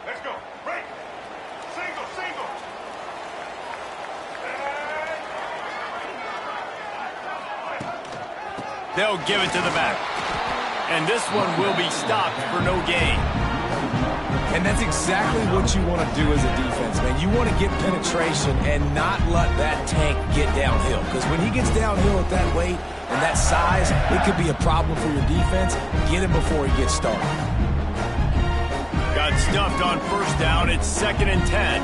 Let's go. Break. Single, single. They'll give it to the back. And this one will be stopped for no gain. And that's exactly what you want to do as a defense, man. You want to get penetration and not let that tank get downhill. Because when he gets downhill at that weight and that size, it could be a problem for your defense. Get him before he gets started. Got stuffed on first down. It's 2nd and 10.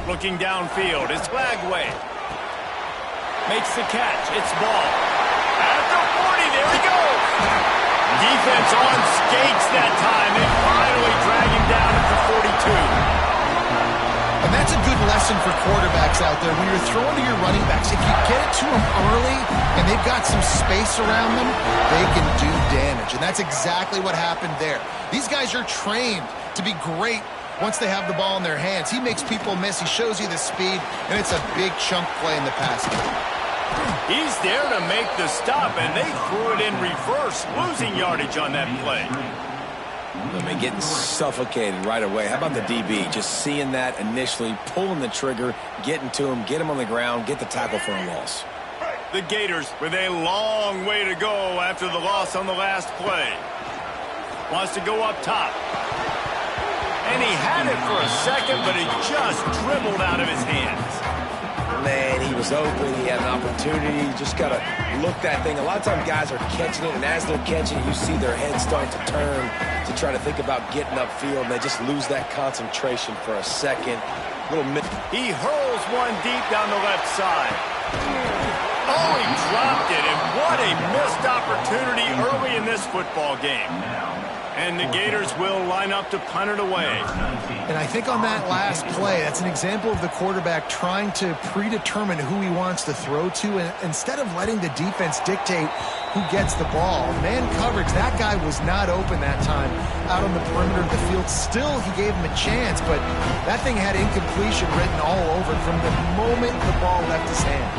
Looking downfield. It's Lagway. Makes the catch. It's ball. At the 40. There he goes. Defense on skates that time. They finally drag him down at the 42. And that's a good lesson for quarterbacks out there. When you're throwing to your running backs, if you get it to them early and they've got some space around them, they can do damage. And that's exactly what happened there. These guys are trained to be great once they have the ball in their hands. He makes people miss. He shows you the speed, and it's a big chunk play in the pass game. He's there to make the stop, and they threw it in reverse, losing yardage on that play. I mean, getting suffocated right away. How about the DB? Just seeing that initially, pulling the trigger, getting to him, get him on the ground, get the tackle for a loss. The Gators with a long way to go after the loss on the last play. Wants to go up top. And he had it for a second, but it just dribbled out of his hands. Man, he was open. He had an opportunity. You just got to look that thing. A lot of times guys are catching it, and as they're catching it, you see their head start to turn to try to think about getting upfield, and they just lose that concentration for a second. He hurls one deep down the left side. Oh, he dropped it, and what a missed opportunity early in this football game. And the Gators will line up to punt it away. And I think on that last play, that's an example of the quarterback trying to predetermine who he wants to throw to, and instead of letting the defense dictate who gets the ball. Man coverage, that guy was not open that time out on the perimeter of the field. Still, he gave him a chance, but that thing had incompletion written all over it from the moment the ball left his hand.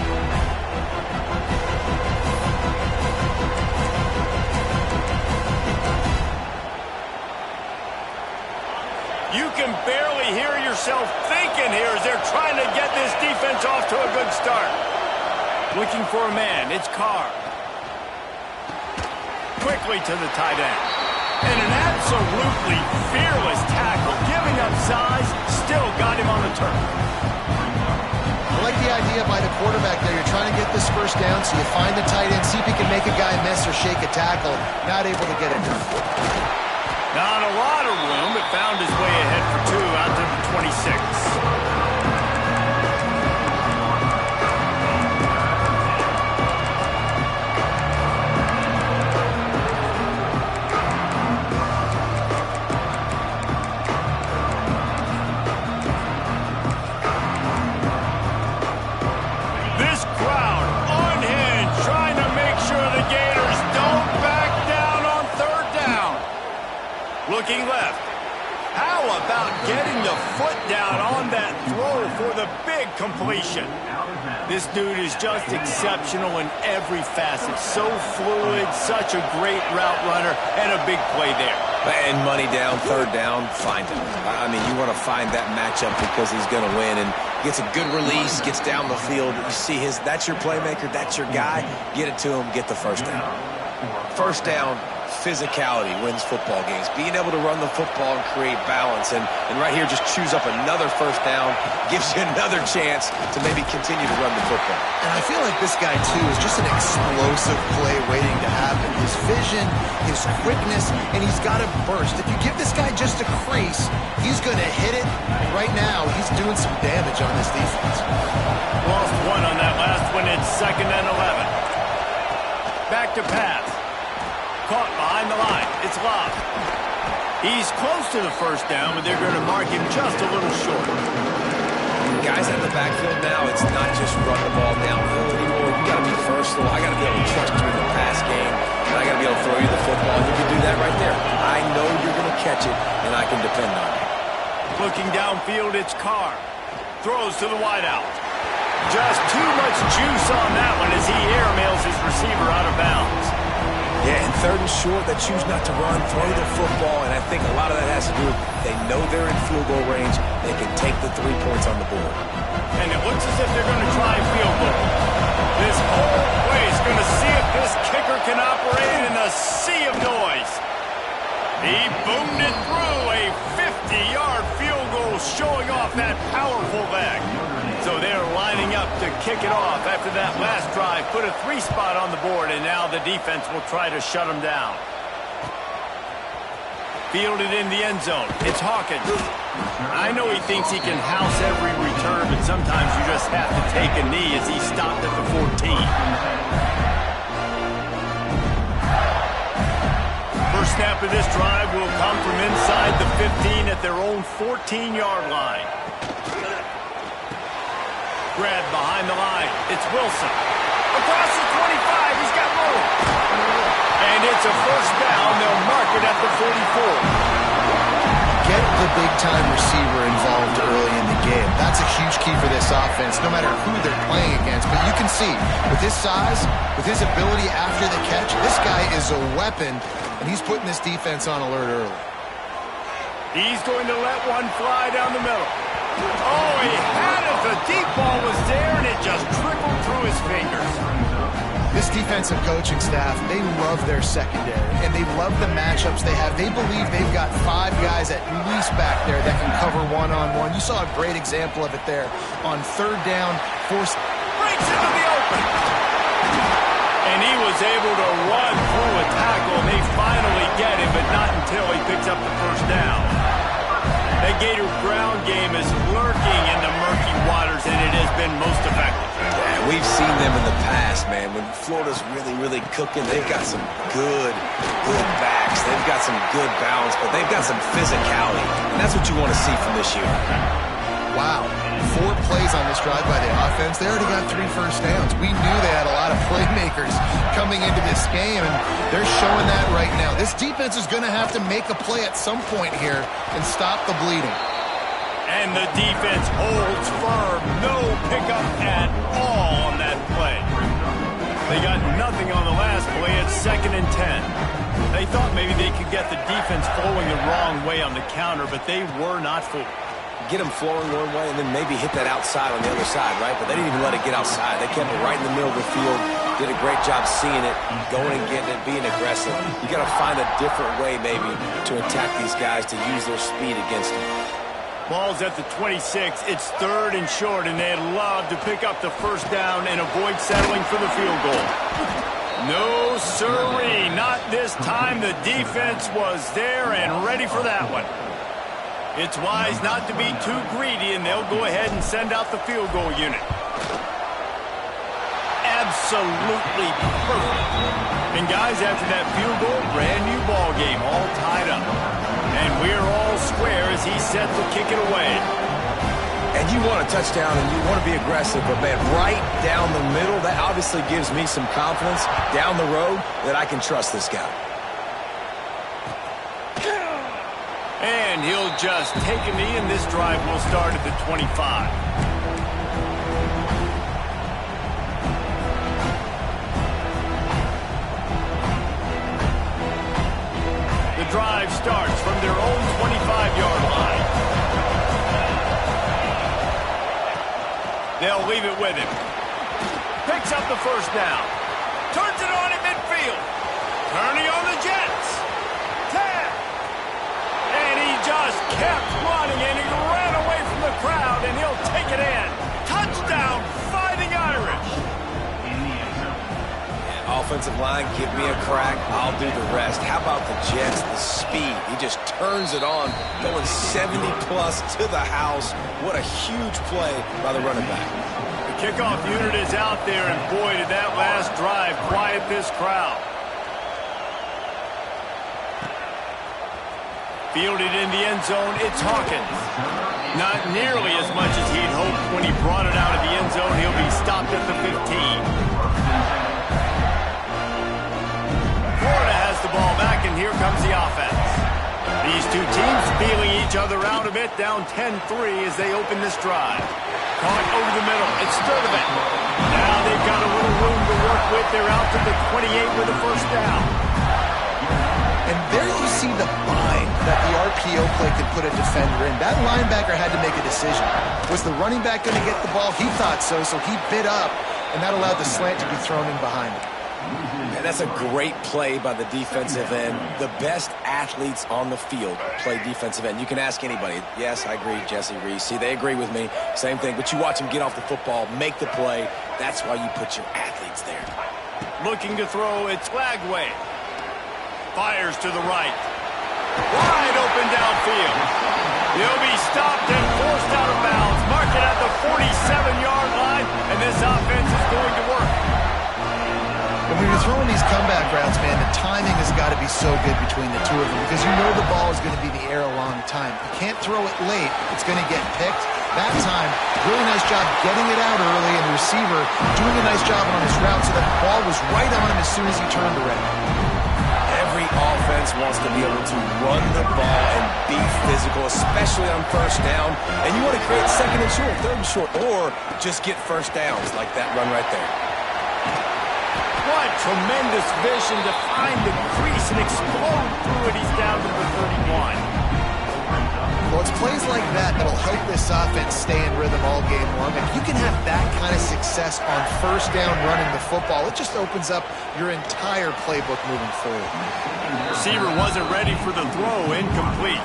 You can barely hear yourself thinking here as they're trying to get this defense off to a good start. Looking for a man. It's Carr. Quickly to the tight end. And an absolutely fearless tackle. Giving up size, still got him on the turf. I like the idea by the quarterback there. You're trying to get this first down, so you find the tight end, see if he can make a guy miss or shake a tackle. Not able to get it done. Not a lot of room, but found his way ahead for two out to the 26. This crowd unhinged, trying to make sure the Gators don't back down on third down. Looking left. How about getting the foot down on that throw for the big completion? This dude is just exceptional in every facet. So fluid, such a great route runner, and a big play there. And money down, third down, find him. I mean, you want to find that matchup because he's going to win, and gets a good release, gets down the field. You see that's your playmaker, that's your guy. Get it to him, get the first down. First down, physicality wins football games. Being able to run the football and create balance. And right here, just choose up another first down, gives you another chance to maybe continue to run the football. And I feel like this guy, too, is just an explosive play waiting to happen. His vision, his quickness, and he's got to burst. If you give this guy just a crease, he's going to hit it. Right now, he's doing some damage on this defense. Lost one on that last one. It's 2nd and 11. Back to pass. Caught behind the line. It's Love. He's close to the first down, but they're going to mark him just a little short. Guys at the backfield now, it's not just run the ball downhill anymore. You got to be versatile. I got to be able to trust you in the pass game, and I got to be able to throw you the football. You can do that right there. I know you're going to catch it, and I can depend on it. Looking downfield, it's Carr. Throws to the wideout. Just too much juice on that one as he airmails his receiver out of bounds. Yeah, and third and short, they choose not to run, throw the football, and I think a lot of that has to do with they know they're in field goal range. They can take the 3 points on the board. And it looks as if they're going to try a field goal. This whole place is going to see if this kicker can operate in a sea of noise. He boomed it through a 50-yard field goal, showing off that powerful back. So they're lining up to kick it off after that last drive. Put a 3 spot on the board, and now the defense will try to shut them down. Fielded in the end zone. It's Hawkins. I know he thinks he can house every return, but sometimes you just have to take a knee as he stopped at the 14. First snap of this drive will come from inside the 15 at their own 14-yard line. Grab behind the line. It's Wilson. Across the 25. He's got room. And it's a first down. They'll mark it at the 44. Get the big-time receiver involved early in the game. That's a huge key for this offense, no matter who they're playing against. But you can see, with his size, with his ability after the catch, this guy is a weapon, and he's putting this defense on alert early. He's going to let one fly down the middle. Oh, he had it. The deep ball was there, and it just trickled through his fingers. This defensive coaching staff, they love their secondary, and they love the matchups they have. They believe they've got 5 guys at least back there that can cover one-on-one. You saw a great example of it there on third down. Breaks into the open. And he was able to run through a tackle, and they finally get him, but not until he picks up the first down. The Gator ground game is lurking in the murky waters, and it has been most effective. Yeah, we've seen them in the past, man. When Florida's really, really cooking, they've got some good backs. They've got some good balance, but they've got some physicality. And that's what you want to see from this unit. Wow. 4 plays on this drive by the offense. They already got 3 first downs. We knew they had a lot of playmakers coming into this game, and they're showing that right now. This defense is going to have to make a play at some point here and stop the bleeding. And the defense holds firm. No pickup at all on that play. They got nothing on the last play. It's 2nd and 10. They thought maybe they could get the defense flowing the wrong way on the counter, but they were not fooled. Get them flowing one way and then maybe hit that outside on the other side, right? But they didn't even let it get outside. They kept it right in the middle of the field. Did a great job seeing it, going and getting it, being aggressive. You got to find a different way maybe to attack these guys to use their speed against them. Ball's at the 26. It's 3rd and short, and they'd love to pick up the first down and avoid settling for the field goal. No, sirree, not this time. The defense was there and ready for that one. It's wise not to be too greedy, and they'll go ahead and send out the field goal unit. Absolutely perfect. And guys, after that field goal, brand new ball game, all tied up. And we're all square as he's set to kick it away. And you want a touchdown and you want to be aggressive, but man, right down the middle, that obviously gives me some confidence down the road that I can trust this guy. And he'll just take a knee, and this drive will start at the 25. The drive starts from their own 25-yard line. They'll leave it with him. Picks up the first down. Turns it on at midfield. Turning on the Jets. 10. And he just kept running, and he ran away from the crowd, and he'll take it in. Touchdown, Fighting Irish. Offensive line, give me a crack. I'll do the rest. How about the Jets, the speed? He just turns it on, going 70-plus to the house. What a huge play by the running back. The kickoff unit is out there, and boy, did that last drive quiet this crowd. Fielded in the end zone, it's Hawkins. Not nearly as much as he'd hoped when he brought it out of the end zone. He'll be stopped at the 15. Florida has the ball back, and here comes the offense. These two teams feeling each other out a bit, down 10-3 as they open this drive. Caught over the middle, it's Sturdivant. Now they've got a little room to work with. They're out to the 28 with a first down. see the bind that the RPO play could put a defender in. That linebacker had to make a decision. Was the running back going to get the ball? He thought so, so he bit up, and that allowed the slant to be thrown in behind him. And that's a great play by the defensive end. The best athletes on the field play defensive end. You can ask anybody. Yes, I agree, Jesse Reese. See, they agree with me. Same thing. But you watch them get off the football, make the play. That's why you put your athletes there. Looking to throw, it's Flagway. Fires to the right. Wide open downfield. He'll be stopped and forced out of bounds. Mark it at the 47-yard line, and this offense is going to work. When you're throwing these comeback routes, man, the timing has got to be so good between the two of them because you know the ball is going to be in the air a long time. You can't throw it late. It's going to get picked. That time, really nice job getting it out early, and the receiver doing a nice job on his route so that the ball was right on him as soon as he turned around. Every offense wants to be able to run the ball and be physical, especially on first down. And you want to create second and short, third and short, or just get first downs like that run right there. What tremendous vision to find the crease and explode through it. He's down to the 31. Well, it's plays like that that'll help this offense stay in rhythm all game long. If you can have that kind of success on first down running the football, it just opens up your entire playbook moving forward. Receiver wasn't ready for the throw, incomplete.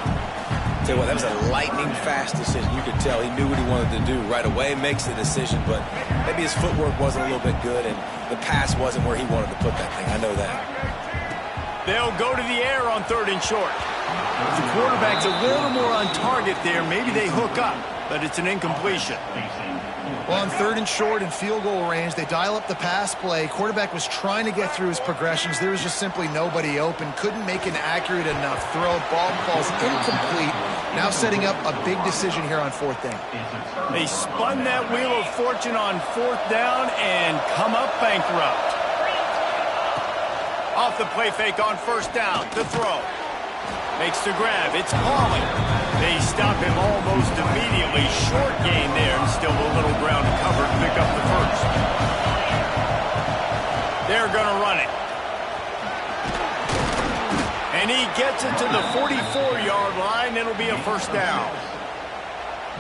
Tell you what, that was a lightning-fast decision. You could tell he knew what he wanted to do right away, makes the decision, but maybe his footwork wasn't a little bit good, and the pass wasn't where he wanted to put that thing. I know that. They'll go to the air on third and short. The quarterback's a little more on target there. Maybe they hook up, but it's an incompletion. Well, on third and short and field goal range, they dial up the pass play. Quarterback was trying to get through his progressions. There was just simply nobody open. Couldn't make an accurate enough throw. Ball falls incomplete. Now setting up a big decision here on fourth down. They spun that wheel of fortune on fourth down and come up bankrupt. Off the play fake on first down. The throw. Makes the grab. It's Pauling. They stop him almost immediately. Short gain there and still a little ground to cover to pick up the first. They're going to run it. And he gets it to the 44-yard line. It'll be a first down.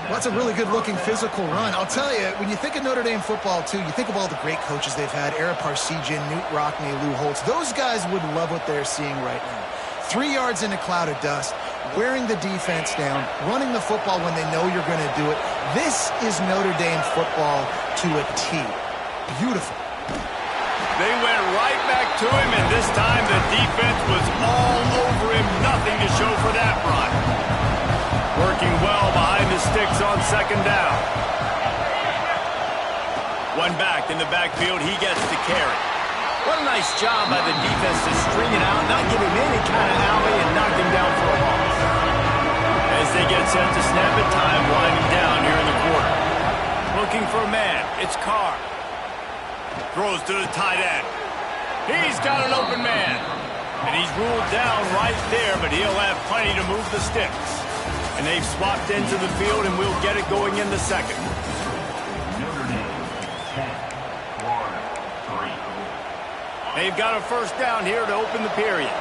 Well, that's a really good-looking physical run. I'll tell you, when you think of Notre Dame football, too, you think of all the great coaches they've had, Ara Parseghian, Newt Rockne, Lou Holtz. Those guys would love what they're seeing right now. 3 yards in a cloud of dust, wearing the defense down, running the football when they know you're going to do it. This is Notre Dame football to a T. Beautiful. They went right back to him, and this time the defense was all over him. Nothing to show for that run. Working well behind the sticks on second down. One back in the backfield. He gets the carry. What a nice job by the defense to string it out, not give him any kind of alley, and knock him down for a loss. As they get set to snap it, time winding down here in the quarter. Looking for a man. It's Carr. Throws to the tight end. He's got an open man. And he's ruled down right there, but he'll have plenty to move the sticks. And they've swapped into the field, and we'll get it going in the second. They've got a first down here to open the period.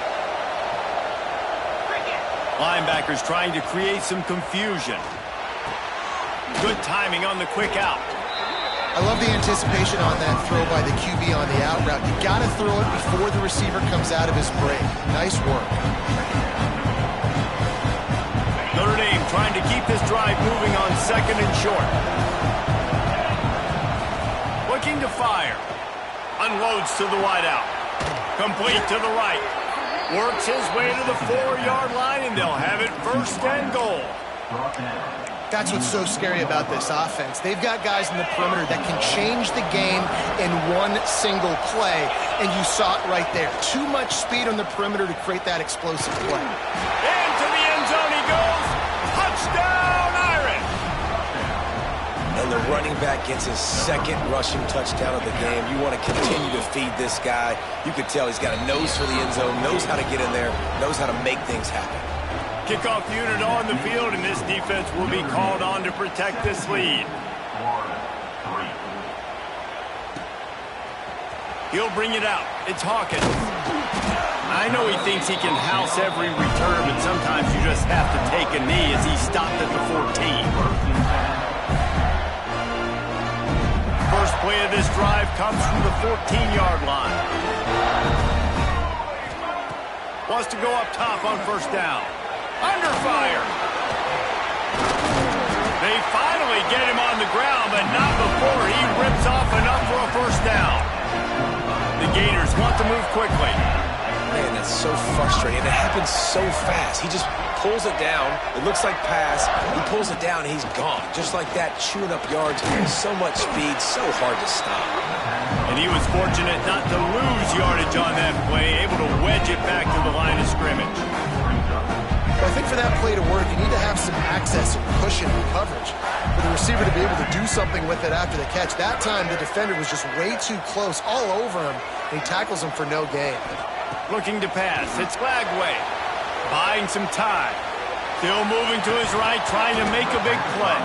Linebackers trying to create some confusion. Good timing on the quick out. I love the anticipation on that throw by the QB on the out route. You got to throw it before the receiver comes out of his break. Nice work. Notre Dame trying to keep this drive moving on second and short. Looking to fire. Unloads to the wideout. Complete to the right. Works his way to the 4-yard line, and they'll have it first and goal. That's what's so scary about this offense. They've got guys in the perimeter that can change the game in one single play, and you saw it right there. Too much speed on the perimeter to create that explosive play. Into the end zone he goes. Touchdown, Irish! And the running back gets his second rushing touchdown of the game. You want to continue to feed this guy. You could tell he's got a nose for the end zone, knows how to get in there, knows how to make things happen. Kickoff unit on the field, and this defense will be called on to protect this lead. He'll bring it out. It's Hawkins. I know he thinks he can house every return, but sometimes you just have to take a knee as he stopped at the 14. First play of this drive comes from the 14-yard line. Wants to go up top on first down. Under fire. They finally get him on the ground, but not before he rips off enough for a first down. The Gators want to move quickly. Man, that's so frustrating. And it happens so fast. He just pulls it down. It looks like pass. He pulls it down, and he's gone. Just like that, chewing up yards. So much speed, so hard to stop. And he was fortunate not to lose yardage on that play, able to wedge it back to the line of scrimmage. Well, I think for that play to work, you need to have some access and cushion and coverage for the receiver to be able to do something with it after the catch. That time, the defender was just way too close, all over him, and he tackles him for no gain. Looking to pass. It's Lagway. Buying some time. Still moving to his right, trying to make a big play.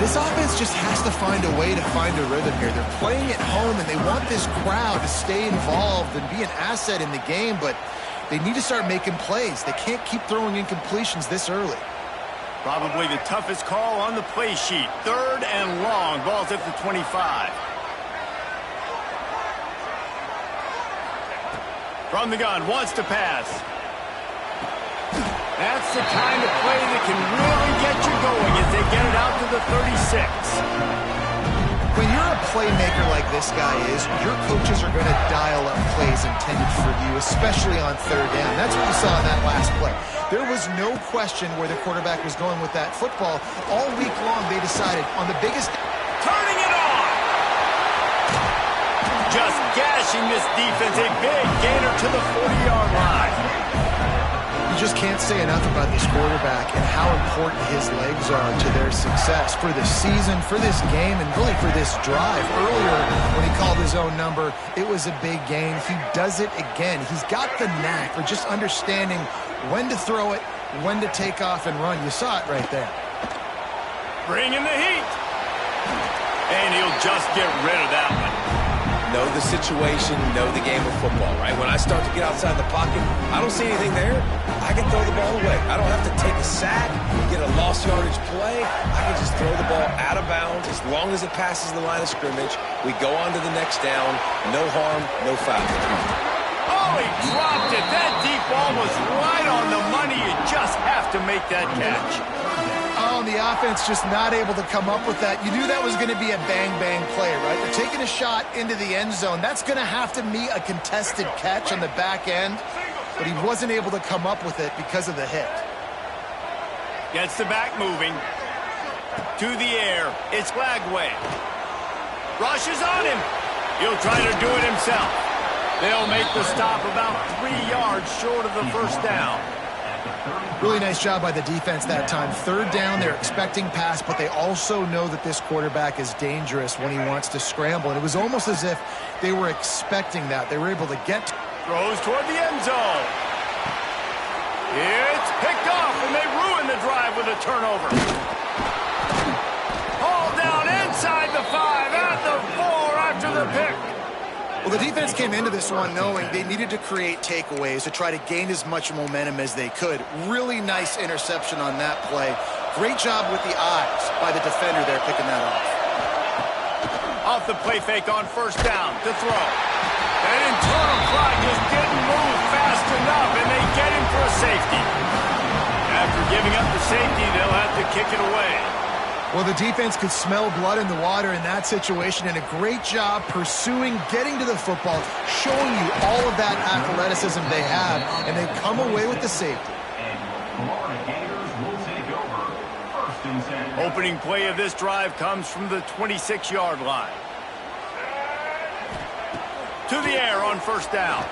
This offense just has to find a way to find a rhythm here. They're playing at home, and they want this crowd to stay involved and be an asset in the game, but they need to start making plays. They can't keep throwing incompletions this early. Probably the toughest call on the play sheet. 3rd and long. Ball's at the 25. From the gun, wants to pass. That's the kind of play that can really get you going as they get it out to the 36. When you're a playmaker like this guy is, your coaches are going to dial up plays intended for you, especially on 3rd down. That's what you saw in that last play. There was no question where the quarterback was going with that football. All week long, they decided on the biggest... Turning it on! Just gashing this defense, a big gainer to the 40-yard line. You just can't say enough about this quarterback and how important his legs are to their success for this season, for this game, and really for this drive. Earlier, when he called his own number, it was a big gain. He does it again. He's got the knack for just understanding when to throw it, when to take off and run. You saw it right there. Bringing the heat. And he'll just get rid of that one. Know the situation, know the game of football, right? When I start to get outside the pocket, I don't see anything there. I can throw the ball away. I don't have to take a sack, get a lost yardage play. I can just throw the ball out of bounds as long as it passes the line of scrimmage. We go on to the next down. No harm, no foul. Oh, he dropped it. That deep ball was right on the money. You just have to make that catch. Oh, and the offense just not able to come up with that. You knew that was going to be a bang-bang play, right? They're taking a shot into the end zone. That's going to have to be a contested catch on the back end, but he wasn't able to come up with it because of the hit. Gets the back moving. To the air. It's Lagway. Rushes on him. He'll try to do it himself. They'll make the stop about 3 yards short of the first down. Really nice job by the defense that time. 3rd down, they're expecting pass, but they also know that this quarterback is dangerous when he wants to scramble. And it was almost as if they were expecting that. They were able to get... Throws toward the end zone. It's picked off, and they ruin the drive with a turnover. Hauled down inside the 5, at the 4 after the pick. Well, the defense came into this one knowing they needed to create takeaways to try to gain as much momentum as they could. Really nice interception on that play. Great job with the eyes by the defender there picking that off. Off the play fake on first down to throw. That internal clock just didn't move fast enough, and they get him for a safety. After giving up the safety, they'll have to kick it away. Well, the defense could smell blood in the water in that situation, and a great job pursuing, getting to the football, showing you all of that athleticism they have, and they come away with the safety. Opening play of this drive comes from the 26-yard line. To the air on first down.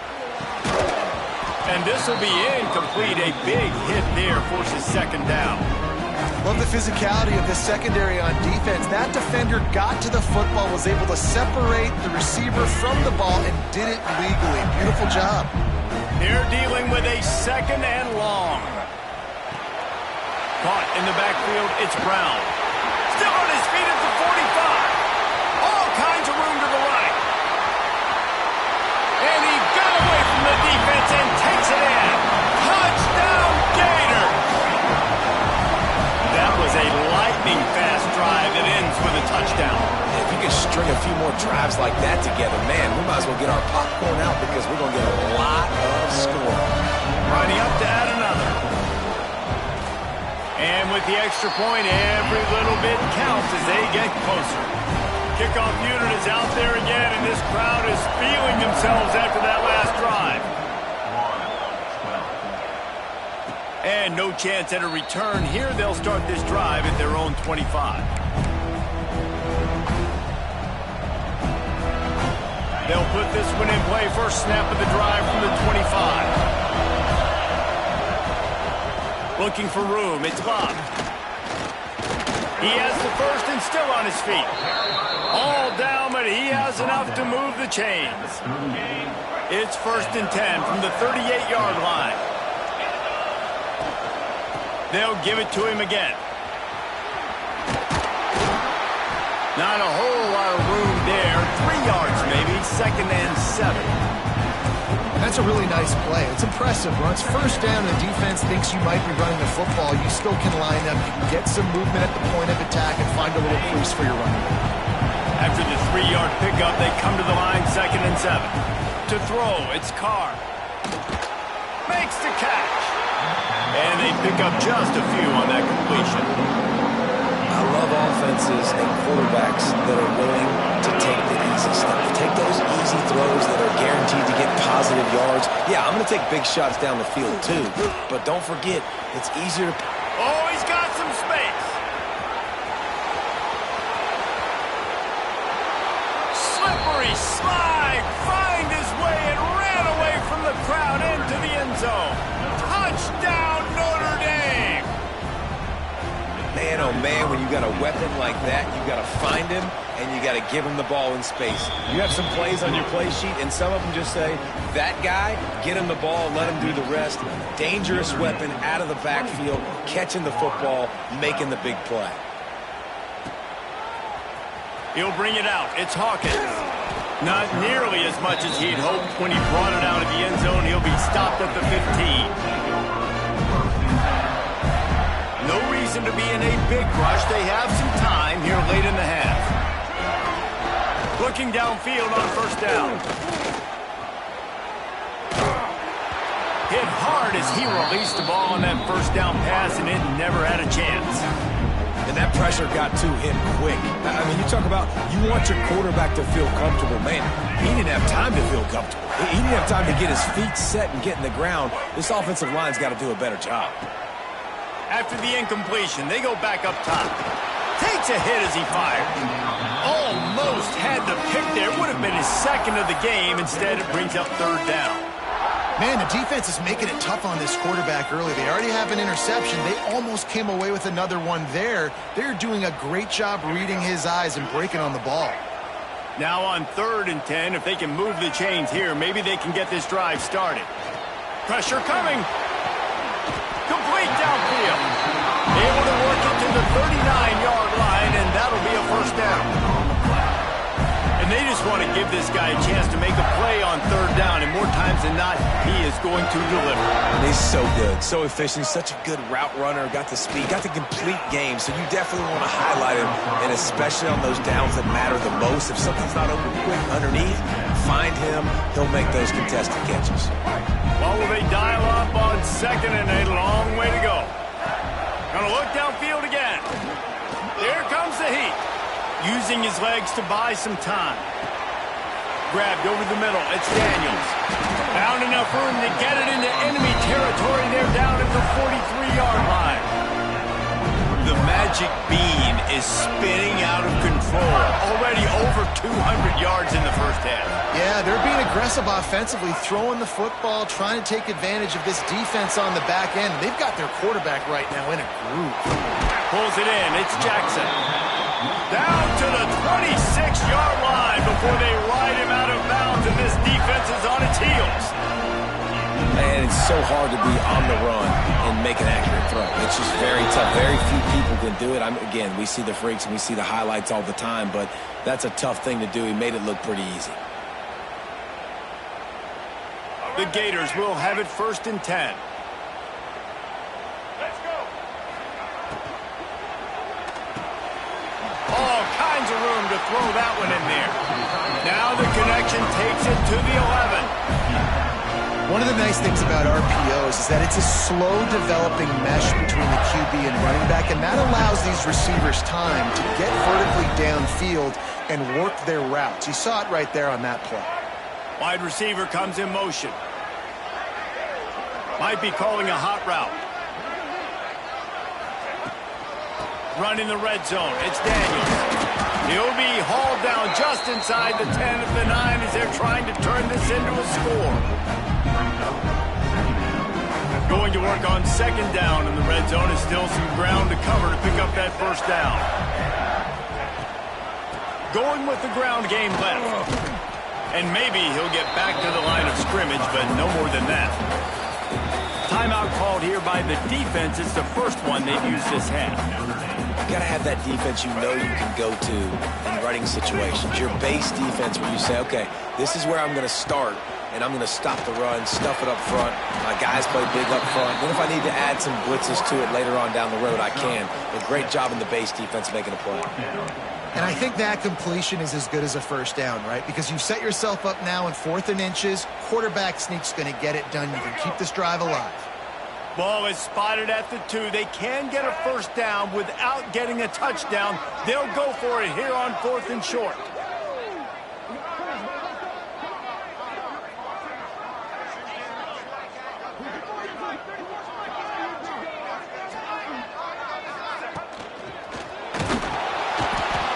And this will be incomplete. A big hit there forces 2nd down. Love the physicality of the secondary on defense. That defender got to the football, was able to separate the receiver from the ball, and did it legally. Beautiful job. They're dealing with a 2nd and long. Caught in the backfield, it's Brown. Still on his feet at the 45. All kinds of room to the right. And he got away from the drives like that together, man, we might as well get our popcorn out because we're going to get a lot of scoring. Running up to add another. And with the extra point, every little bit counts as they get closer. Kickoff unit is out there again, and this crowd is feeling themselves after that last drive. And no chance at a return here. They'll start this drive at their own 25. They'll put this one in play. First snap of the drive from the 25. Looking for room. It's Love. He has the first and still on his feet. All down, but he has enough to move the chains. It's 1st and 10 from the 38-yard line. They'll give it to him again. Not a whole lot of room there. 3 yards maybe. 2nd and 7. That's a really nice play. It's impressive. Once first down and the defense thinks you might be running the football, you still can line up. You can get some movement at the point of attack and find a little crease for your running back. After the 3-yard pickup, they come to the line, 2nd and 7. To throw, it's Carr. Makes the catch. And they pick up just a few on that completion. I love offenses and quarterbacks that are willing to take the easy stuff. Take those easy throws that are guaranteed to get positive yards. Yeah, I'm going to take big shots down the field too. But don't forget, it's easier to... Oh, he's got some space. Slippery slide. Find his way and ran away from the crowd into the end zone. Touchdown, Notre Dame. Man, oh man, when you got a weapon like that, you got to find him and you got to give him the ball in space. You have some plays on your play sheet, and some of them just say, that guy, get him the ball, let him do the rest. Dangerous weapon out of the backfield, catching the football, making the big play. He'll bring it out. It's Hawkins. Not nearly as much as he'd hoped when he brought it out of the end zone. He'll be stopped at the 15. No reason to be in a big rush. They have some time here late in the half. Looking downfield on first down. Hit hard as he released the ball on that first down pass, and it never had a chance. And that pressure got to him quick. I mean, you talk about you want your quarterback to feel comfortable. Man, he didn't have time to feel comfortable. He didn't have time to get his feet set and get in the ground. This offensive line's got to do a better job. After the incompletion, they go back up top. Takes a hit as he fired. Almost had the pick there. Would have been his second of the game. Instead, it brings up 3rd down. Man, the defense is making it tough on this quarterback early. They already have an interception. They almost came away with another one there. They're doing a great job reading his eyes and breaking on the ball. Now on 3rd and 10, if they can move the chains here, maybe they can get this drive started. Pressure coming. Complete downfield. Able to work it to the 39-yard line, and that'll be a 1st down. And they just want to give this guy a chance to make a play on 3rd down, and more times than not, he is going to deliver. And he's so good, so efficient, such a good route runner, got the speed, got the complete game, so you definitely want to highlight him, and especially on those downs that matter the most. If something's not open quick underneath, find him, he'll make those contested catches. Well, will they dial up on 2nd and a long way to go? Gonna look downfield again. Here comes the heat. Using his legs to buy some time. Grabbed over the middle. It's Daniels. Found enough room to get it into enemy territory. They're down at the 43-yard line. The magic bean is spinning out of control. Already over 200 yards in the first half. Yeah, they're being aggressive offensively, throwing the football, trying to take advantage of this defense on the back end. They've got their quarterback right now in a groove. Pulls it in. It's Jackson. Down to the 26-yard line before they ride him out of bounds, and this defense is on its heels. And it's so hard to be on the run and make an accurate throw. It's just very tough. Very few people can do it. Again, we see the freaks and we see the highlights all the time, but that's a tough thing to do. He made it look pretty easy. The Gators will have it 1st and 10. All kinds of room to throw that one in there. Now the connection takes it to the 11. One of the nice things about RPOs is that it's a slow developing mesh between the QB and running back, and that allows these receivers time to get vertically downfield and work their routes. You saw it right there on that play. Wide receiver comes in motion. Might be calling a hot route. Running the red zone. It's Daniels. He'll be hauled down just inside the 10 of the 9 as they're trying to turn this into a score. Going to work on second down in the red zone. Is still some ground to cover to pick up that first down. Going with the ground game left. And maybe he'll get back to the line of scrimmage, but no more than that. Timeout called here by the defense. It's the first one they've used this half. You got to have that defense you know you can go to in running situations. Your base defense where you say, okay, this is where I'm going to start, and I'm going to stop the run, stuff it up front. My guys play big up front. Then if I need to add some blitzes to it later on down the road, I can. A great job in the base defense making a play. And I think that completion is as good as a first down, right? Because you've set yourself up now in 4th and inches. Quarterback sneak's going to get it done. You can keep this drive alive. Ball is spotted at the 2. They can get a first down without getting a touchdown. They'll go for it here on 4th and short.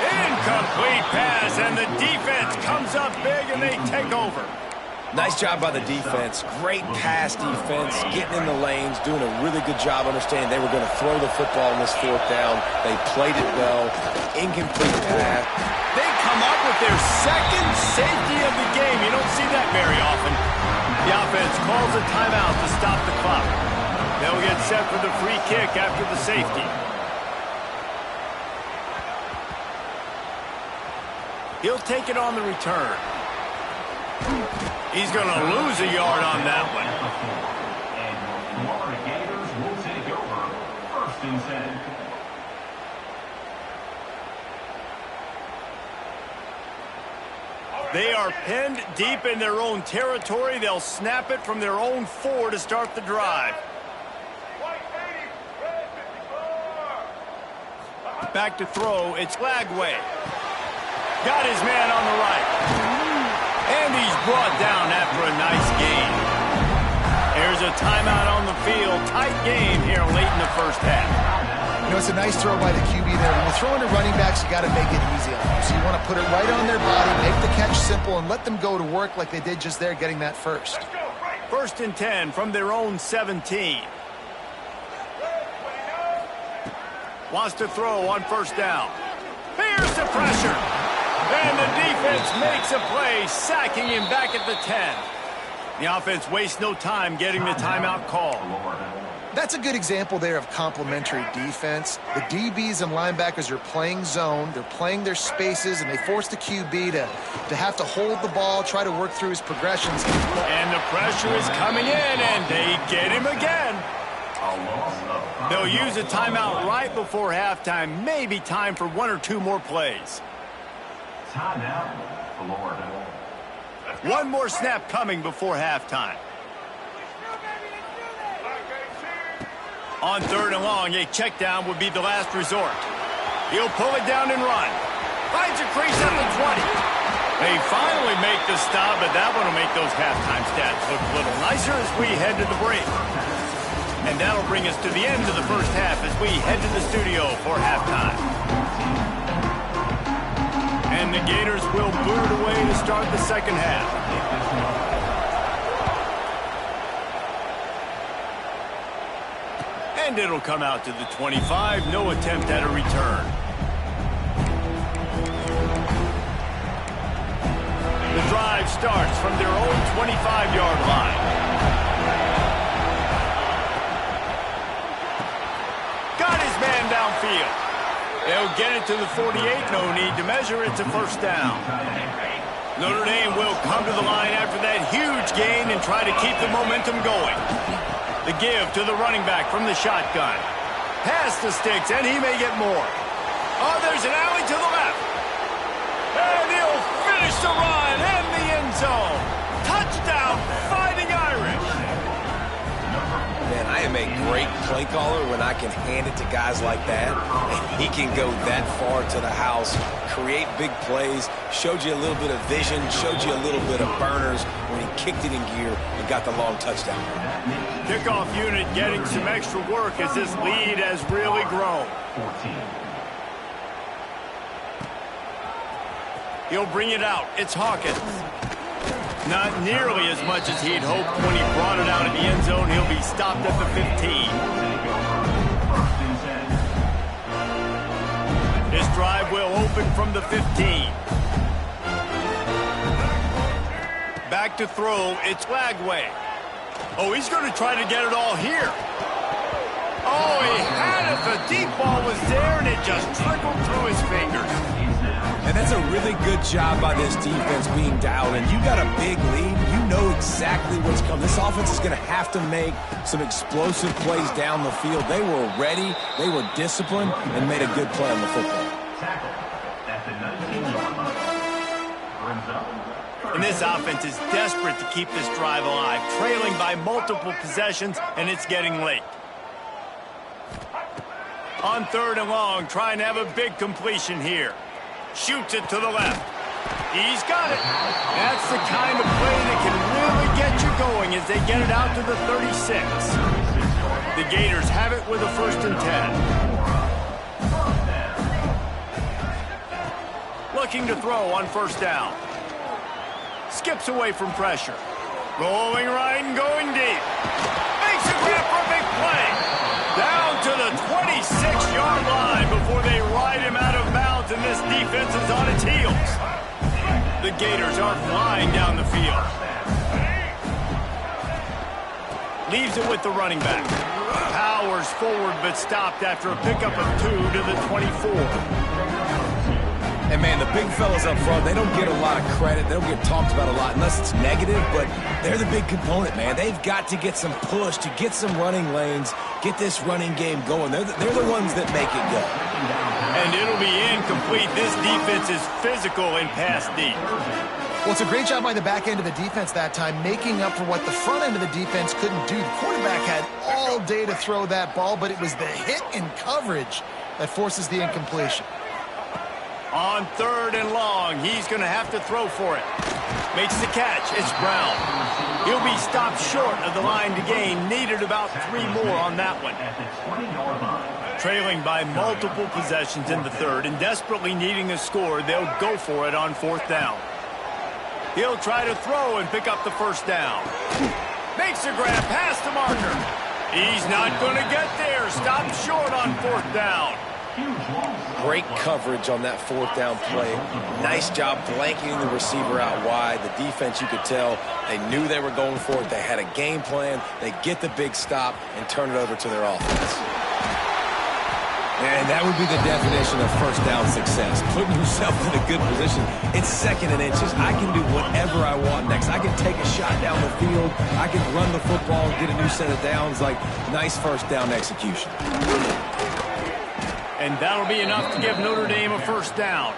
Incomplete pass, and the defense comes up big, and they take over. Nice job by the defense. Great pass defense, getting in the lanes, doing a really good job understanding they were going to throw the football in this 4th down. They played it well. Incomplete pass. They come up with their second safety of the game. You don't see that very often. The offense calls a timeout to stop the clock. They'll get set for the free kick after the safety. He'll take it on the return. He's going to lose a yard on that one. And the Florida Gators will take over 1st and 10. They are pinned deep in their own territory. They'll snap it from their own 4 to start the drive. Back to throw. It's Lagway. Got his man on the right. And he's brought down after a nice gain. There's a timeout on the field. Tight game here late in the first half. You know, it's a nice throw by the QB there. When you're throwing to running backs, you got to make it easy on them. So you want to put it right on their body, make the catch simple, and let them go to work like they did just there, getting that first. 1st and 10 from their own 17. Wants to throw on first down. Here's the pressure. And the defense makes a play, sacking him back at the 10. The offense wastes no time getting the timeout call. That's a good example there of complementary defense. The DBs and linebackers are playing zone. They're playing their spaces, and they force the QB to have to hold the ball, try to work through his progressions. And the pressure is coming in, and they get him again. They'll use a timeout right before halftime. Maybe time for 1 or 2 more plays. Timeout, Florida. 1 more snap coming before halftime. On 3rd and long, a check down would be the last resort. He'll pull it down and run. Finds a crease at the 20. They finally make the stop, but that one will make those halftime stats look a little nicer as we head to the break. And that'll bring us to the end of the first half as we head to the studio for halftime. And the Gators will boot it away to start the second half. And it'll come out to the 25. No attempt at a return. The drive starts from their own 25-yard line. Got his man downfield. They'll get it to the 48. No need to measure. It's a first down. Notre Dame will come to the line after that huge gain and try to keep the momentum going. The give to the running back from the shotgun. Pass the sticks, and he may get more. Oh, there's an alley to the left. And he'll Finish the run in the end zone. Touchdown, Fighting Irish. Man, I am a great play caller when I can hand it to guys like that. And he can go that far to the house, create big plays, showed you a little bit of vision, showed you a little bit of burners when he kicked it in gear and got the long touchdown. Kickoff unit getting some extra work as this lead has really grown. 14. He'll bring it out. It's Hawkins. Not nearly as much as he'd hoped when he brought it out of the end zone. He'll be stopped at the 15. This drive will open from the 15. Back to throw. It's Lagway. Oh, he's going to try to get it all here. Oh, he had it. The deep ball was there, and it just trickled through his fingers. And that's a really good job by this defense being dialed in. You got a big lead. You know exactly what's coming. This offense is going to have to make some explosive plays down the field. They were ready, they were disciplined, and made a good play on the football. Tackle at the 19-yard line. Brings up. And this offense is desperate to keep this drive alive, trailing by multiple possessions, and it's getting late. On 3rd and long, trying to have a big completion here. Shoots it to the left. He's got it. That's the kind of play that can really get you going as they get it out to the 36. The Gators have it with a 1st and 10. Looking to throw on 1st down. Skips away from pressure. Rolling right and going deep. Makes a grab for a big play. Down to the 26-yard line before they ride him out of bounds, and this defense is on its heels. The Gators are flying down the field. Leaves it with the running back. Powers forward, but stopped after a pickup of 2 to the 24. And, man, the big fellas up front, they don't get a lot of credit. They don't get talked about a lot unless it's negative, but they're the big component, man. They've got to get some push, to get some running lanes, get this running game going. They're the ones that make it go. And it'll be incomplete. This defense is physical and pass deep. Well, it's a great job by the back end of the defense that time, making up for what the front end of the defense couldn't do. The quarterback had all day to throw that ball, but it was the hit and coverage that forces the incompletion. On 3rd and long, he's going to have to throw for it. Makes the catch. It's Brown. He'll be stopped short of the line to gain. Needed about 3 more on that one. Trailing by multiple possessions in the 3rd and desperately needing a score, they'll go for it on 4th down. He'll try to throw and pick up the 1st down. Makes a grab past the marker. He's not going to get there. Stopped short on 4th down. Great coverage on that 4th down play. Nice job blanking the receiver out wide. The defense, you could tell, they knew they were going for it. They had a game plan. They get the big stop and turn it over to their offense. And that would be the definition of 1st down success. Putting yourself in a good position. It's 2nd and inches. I can do whatever I want next. I can take a shot down the field. I can run the football and get a new set of downs. Like, nice 1st down execution. And that'll be enough to give Notre Dame a 1st down.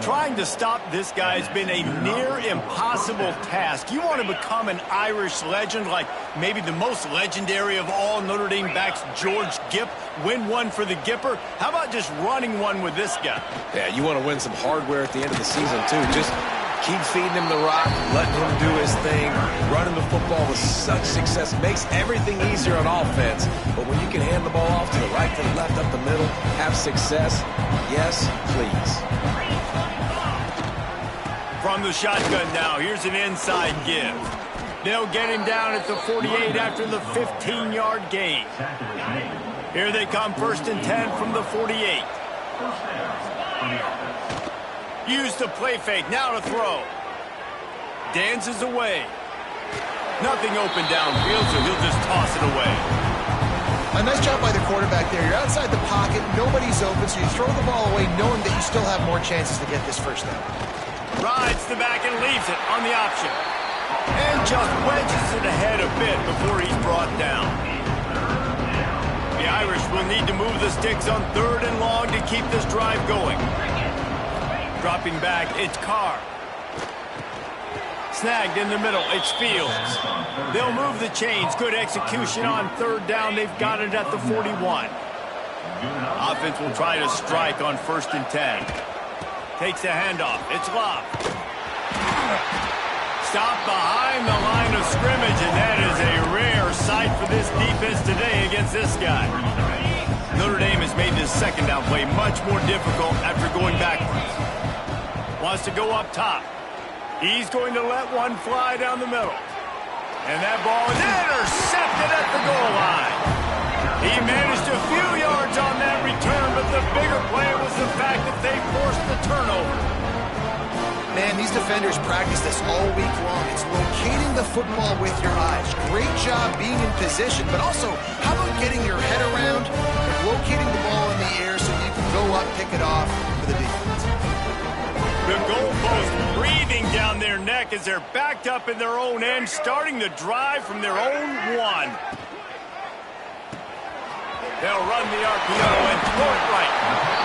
Trying to stop this guy has been a near impossible task. You want to become an Irish legend, like maybe the most legendary of all Notre Dame backs, George Gipp, win one for the Gipper. How about just running one with this guy? Yeah, you want to win some hardware at the end of the season, too. Just keep feeding him the rock, letting him do his thing. Running the football with such success makes everything easier on offense. But when you can hand the ball off to the right, to the left, up the middle, have success, yes, please. From the shotgun now, here's an inside give. They'll get him down at the 48 after the 15-yard gain. Here they come, 1st and 10 from the 48. Use the play fake, now to throw. Dances away. Nothing open downfield, so he'll just toss it away. A nice job by the quarterback there. You're outside the pocket, nobody's open, so you throw the ball away knowing that you still have more chances to get this 1st down. Rides the back and leaves it on the option. And just wedges it ahead a bit before he's brought down. The Irish will need to move the sticks on 3rd and long to keep this drive going. Dropping back, it's Carr. Snagged in the middle, it's Fields. They'll move the chains. Good execution on third down. They've got it at the 41. Offense will try to strike on 1st and 10. Takes the handoff. It's Love. Stop behind the line of scrimmage, and that is a rare sight for this defense today against this guy. Notre Dame has made this second down play much more difficult after going backwards. Wants to go up top. He's going to let one fly down the middle. And that ball is intercepted at the goal line. He managed a few yards on that return, but the bigger play was the fact that they forced the turnover. Man, these defenders practice this all week long. It's locating the football with your eyes. Great job being in position, but also, how about getting your head around and locating the ball in the air so you can go up, pick it off for the defense. The goalpost breathing down their neck as they're backed up in their own end, starting the drive from their own 1. They'll run the RPO and throw it right.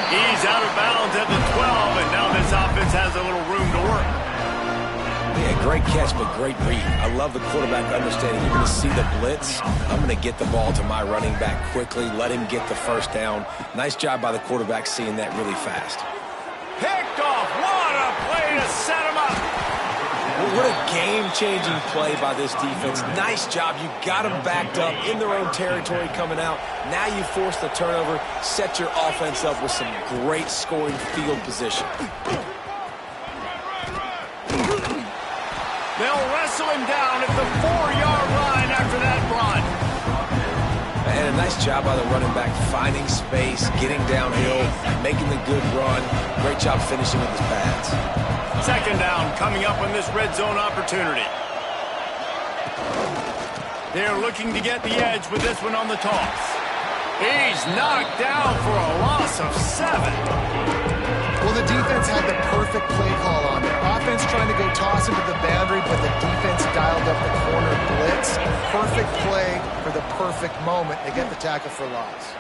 He's out of bounds at the 12, and now this offense has a little room to work. Yeah, great catch, but great read. I love the quarterback understanding. You're going to see the blitz. I'm going to get the ball to my running back quickly, let him get the first down. Nice job by the quarterback seeing that really fast. Picked off. What a play to set him up. What a game-changing play by this defense. Nice job. You got them backed up in their own territory coming out. Now you force the turnover, set your offense up with some great scoring field position. They'll wrestle him down at the 4-yard line after that run. And a nice job by the running back, finding space, getting downhill, making the good run. Great job finishing with his pads. Second down coming up on this red zone opportunity. They're looking to get the edge with this one on the toss. He's knocked down for a loss of 7. Well, the defense had the perfect play call on there. Offense trying to go toss into the boundary, but the defense dialed up the corner blitz. Perfect play for the perfect moment. They get the tackle for loss.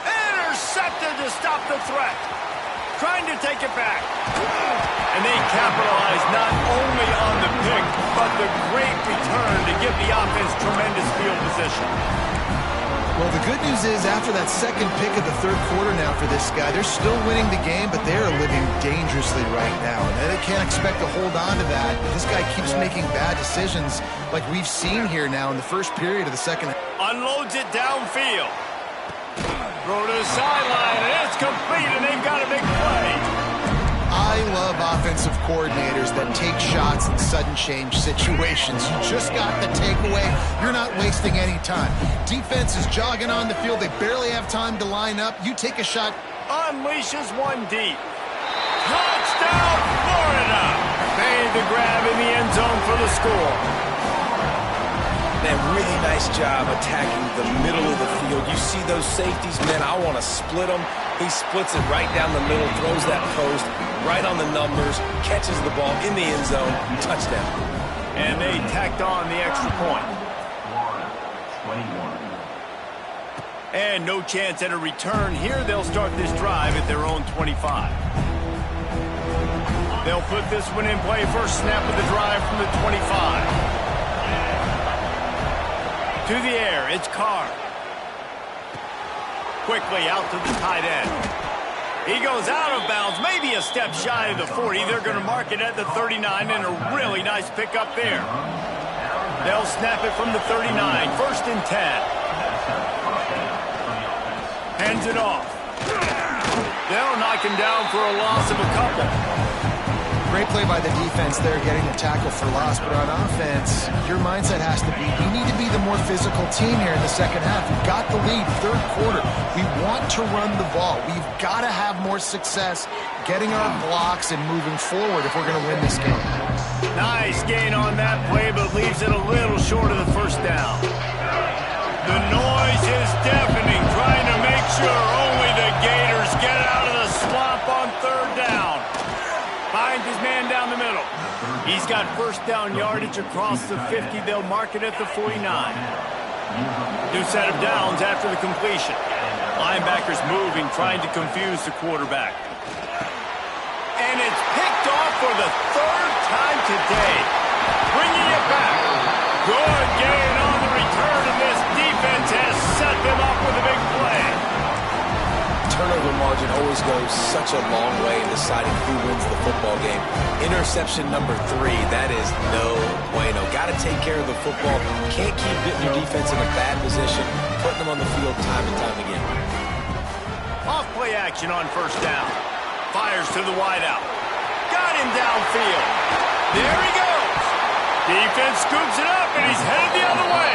Intercepted to stop the threat. Trying to take it back. And they capitalize not only on the pick, but the great return to give the offense tremendous field position. Well, the good news is after that second pick of the third quarter now for this guy, they're still winning the game, but they're living dangerously right now. And they can't expect to hold on to that. This guy keeps making bad decisions like we've seen here now in the first period of the second. Unloads it downfield. Throw to the sideline, and it's complete, and they've got a big play. I love offensive coordinators that take shots in sudden change situations. You just got the takeaway. You're not wasting any time. Defense is jogging on the field. They barely have time to line up. You take a shot. Unleashes one deep. Touchdown, Florida! Made the grab in the end zone for the score. Man, really nice job attacking the middle of the field. You see those safeties, man, I want to split them. He splits it right down the middle, throws that post, right on the numbers, catches the ball in the end zone, touchdown. And they tacked on the extra point. And no chance at a return here. They'll start this drive at their own 25. They'll put this one in play. First snap of the drive from the 25. To the air, it's Carr. Quickly out to the tight end. He goes out of bounds, maybe a step shy of the 40. They're going to mark it at the 39, and a really nice pickup there. They'll snap it from the 39, 1st and 10. Hands it off. They'll knock him down for a loss of a couple. Great play by the defense there, getting the tackle for loss. But on offense, your mindset has to be, we need to be the more physical team here in the second half. We've got the lead, third quarter. We want to run the ball. We've got to have more success getting our blocks and moving forward if we're going to win this game. Nice gain on that play, but leaves it a little short of the first down. The noise is deafening, trying to make sure only the Gators get out of the swamp on third down. Finds his man down the middle. He's got first down yardage across the 50. They'll mark it at the 49. New set of downs after the completion. Linebackers moving, trying to confuse the quarterback. And it's picked off for the third time today. Bringing it back. Good gain on the return, and this defense has set them up with a big play. Turnover margin always goes such a long way in deciding who wins the football game. Interception number 3, that is no bueno. Got to take care of the football. Can't keep getting your defense in a bad position, putting them on the field time and time again. Off play action on first down. Fires to the wideout. Got him downfield. There he goes. Defense scoops it up, and he's headed the other way.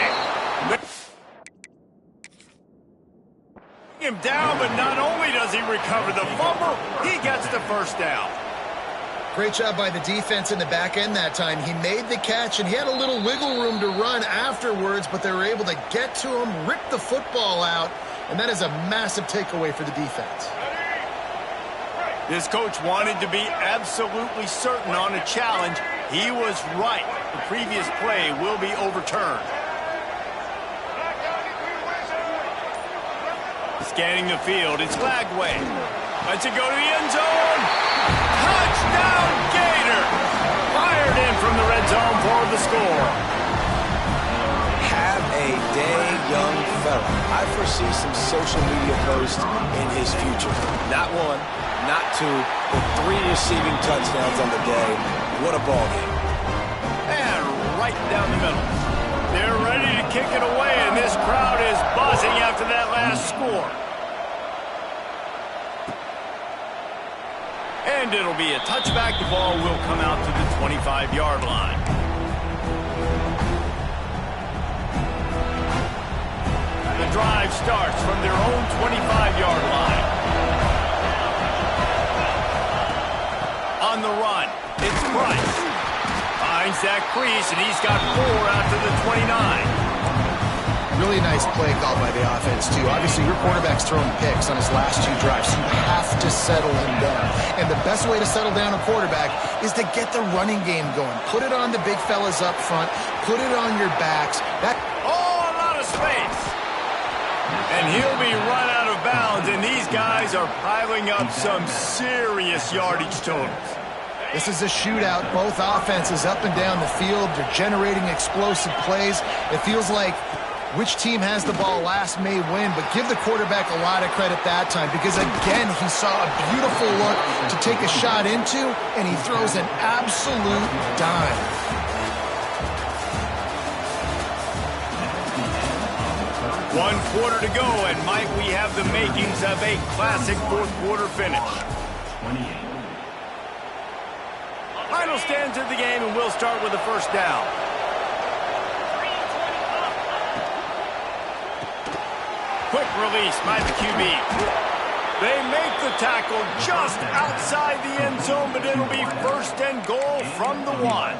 Him down, but not only does he recover the fumble, he gets the first down. Great job by the defense in the back end that time. He made the catch, and he had a little wiggle room to run afterwards, but they were able to get to him, rip the football out, and that is a massive takeaway for the defense. This coach wanted to be absolutely certain on a challenge. He was right. The previous play will be overturned. Scanning the field, it's Lagway. Lets it go to the end zone. Touchdown, Gator! Fired in from the red zone for the score. Have a day, young fella. I foresee some social media posts in his future. Not 1, not 2, but 3 receiving touchdowns on the day. What a ball game. And right down the middle. They're ready to kick it away, and this crowd is buzzing after that last score. And it'll be a touchback. The ball will come out to the 25-yard line. The drive starts from their own 25-yard line. On the run, it's Price. Finds that crease, and he's got 4 out to the 29. Really nice play called by the offense, too. Obviously, your quarterback's throwing picks on his last 2 drives. You have to settle him down. And the best way to settle down a quarterback is to get the running game going. Put it on the big fellas up front. Put it on your backs. Oh, a lot of space. And he'll be run out of bounds, and these guys are piling up some serious yardage totals. This is a shootout. Both offenses up and down the field. They're generating explosive plays. It feels like which team has the ball last may win, but give the quarterback a lot of credit that time because, again, he saw a beautiful look to take a shot into, and he throws an absolute dime. 1 quarter to go, and might we have the makings of a classic fourth-quarter finish. Final stands of the game, and we'll start with the first down. Quick release by the QB. They make the tackle just outside the end zone, but it'll be 1st and goal from the 1.